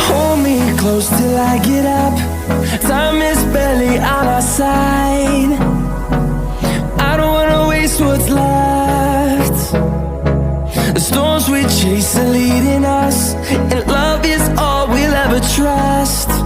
Hold me close till I get up. Time is barely on our side. I don't wanna waste what's left. The storms we chase are leading us, and love is all we'll ever trust.